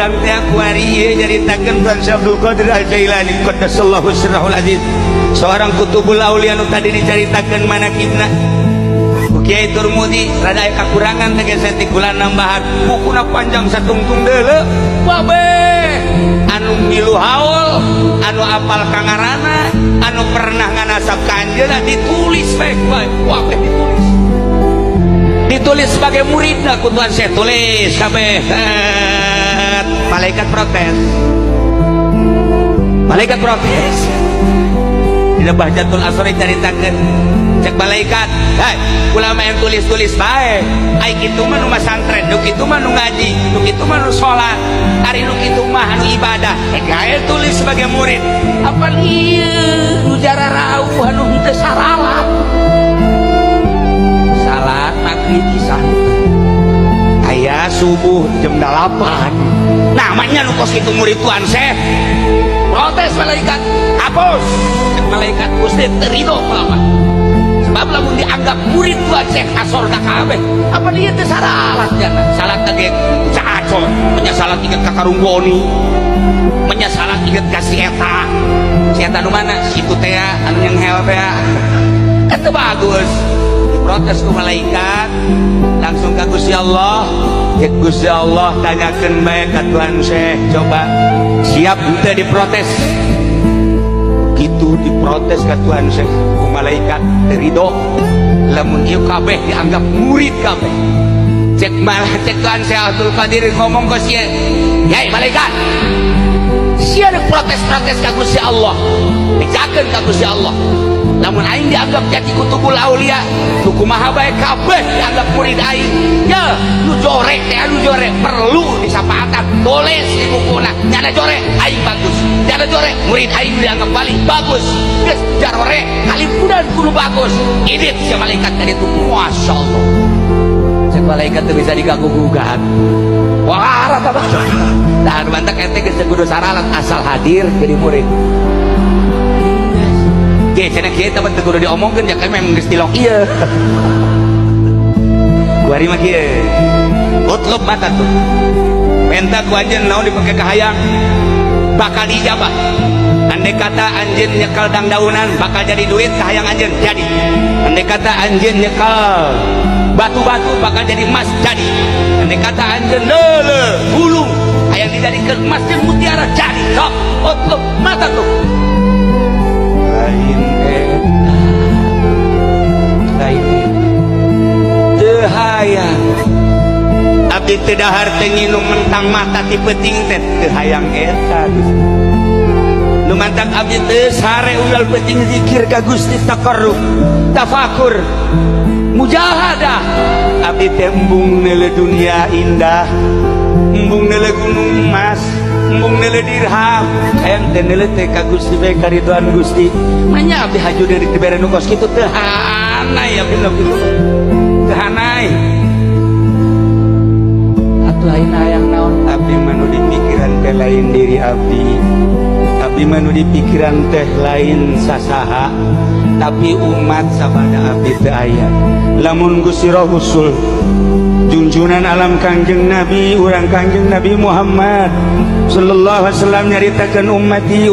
urang teh kuari ieu nyaritakeun Tuan Syekh Abdul Qadir Al-Jailani qaddasallahu sirrahul aziz, seorang kutubul aulia nu tadi dicaritakeun manakibna Kiai Turmudi rada aya kakurangan teh geus tikulan nambahan bukuna panjang satungtung deuleu babe anu milu haul anu apal kangarana anu pernah nganasap kanjeuna ditulis baik wae ditulis sebagai muridna ku Tuan Syekh tulis kabeh. Malaikat protes dina Bahjatul Asri caritakeun cek malaikat, "Hai, ulama yang tulis-tulis bae. Ai kitu mah nu masantren, nu kitu mah nu ngaji, nu kitu mah nu salat, ari nu kitu mah anu ibadah." Gael tulis sebagai murid. Apa ieu nu jararauh anu henteu saralat. Salat maghrib isya. Aya subuh jam 8. Namanya nu kos kitu murid Tuan Syekh. Protes malaikat, hapus. Malaikat Gusti terido ulama. Sebab lamun dianggap murid Tuan Syekh asorna kabeh. Apa dia teh saralat jana? Salat teh caacor, nya salat inget ka Karunggoni. Nya salat inget ka si eta. Si eta nu mana? Situ teh anu yang hel teh. Eta bagus. Diprotes ku malaikat, langsung ka Gusti Allah. Cek Gusti Allah tanyakeun bae ka Tuan Syekh, coba siap henteu diprotes? Gitu diprotes ka Tuan Syekh ku malaikat terido lamun ieu kabeh dianggap murid kabeh. Cek Tuan Syekh Abdul Qadir ngomong ke sia, "Yai malaikat, sia rek protes-protes ka Gusti Allah, dijakeun ka Gusti Allah. Lamun aing dianggap jadi kutubul aulia, nu kumaha bae kabeh dianggap murid aing. Ya, nu jorek teh anu jorek perlu disapaatan, tulis di bukuna. Nyana jorek aing bagus. Nyana jorek murid aing dianggap balik bagus. Geus jarore kalipunan kudu bagus." Idit si malaikat tadi itu masyaallah. Si malaikat teh bisa diganggu gugat. Wah, rata banget. Dan bantak ente geus kudu saralat asal hadir jadi murid. Ge cenah kieu teh teu kudu diomongkeun ya kan memang geus tilok ieu. Kuari mah kieu. Utlub mata tuh. Penta ku anjeun naon dipake ka hayang bakal dijabah. Andai kata anjeun nyekal dangdaunan bakal jadi duit ka hayang anjeun jadi. Andai kata anjeun nyekal batu-batu bakal jadi emas jadi. Andai kata anjeun leuleuh gulung hayang dijadikeun emas jeung mutiara jadi. Sok utlub mata tuh. Lain teu hayang abdi teu dahar teh nginum mentang mata ti peuting teh teu hayang eta nu mantap abdi teu sare unggal peuting zikir ka Gusti taqarrub tafakur mujahadah abdi teh embung neuleuh dunia indah embung neuleuh gunung emas embung neuleuh dirham hayang teh neuleuh teh ka Gusti bae karidhoan Gusti manya abdi haju dari dibere nu kos kitu teu hanai abdi nu kitu teu hanai atuh ayeuna hayang naon abdi manu di pikiran teh lain diri abdi manu di pikiran teh lain sasaha tapi umat sabada abdi teu aya lamun Gusti Rasul junjunan alam Kangjeng Nabi urang Kangjeng Nabi Muhammad sallallahu alaihi wasallam nyaritakeun ummati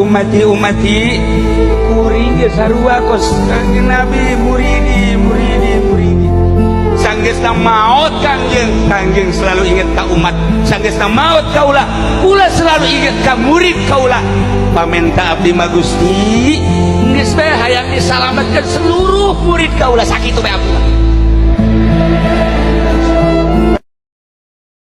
kuring ge sarua kos Kangjeng Nabi muridi sanggeusna maot Kangjeng selalu inget ka umat sanggeusna maot kaula selalu inget ka murid kaula pamenta abdi mah Gusti geus bae hayang disalametkeun seluruh murid kaula sakitu bae abdi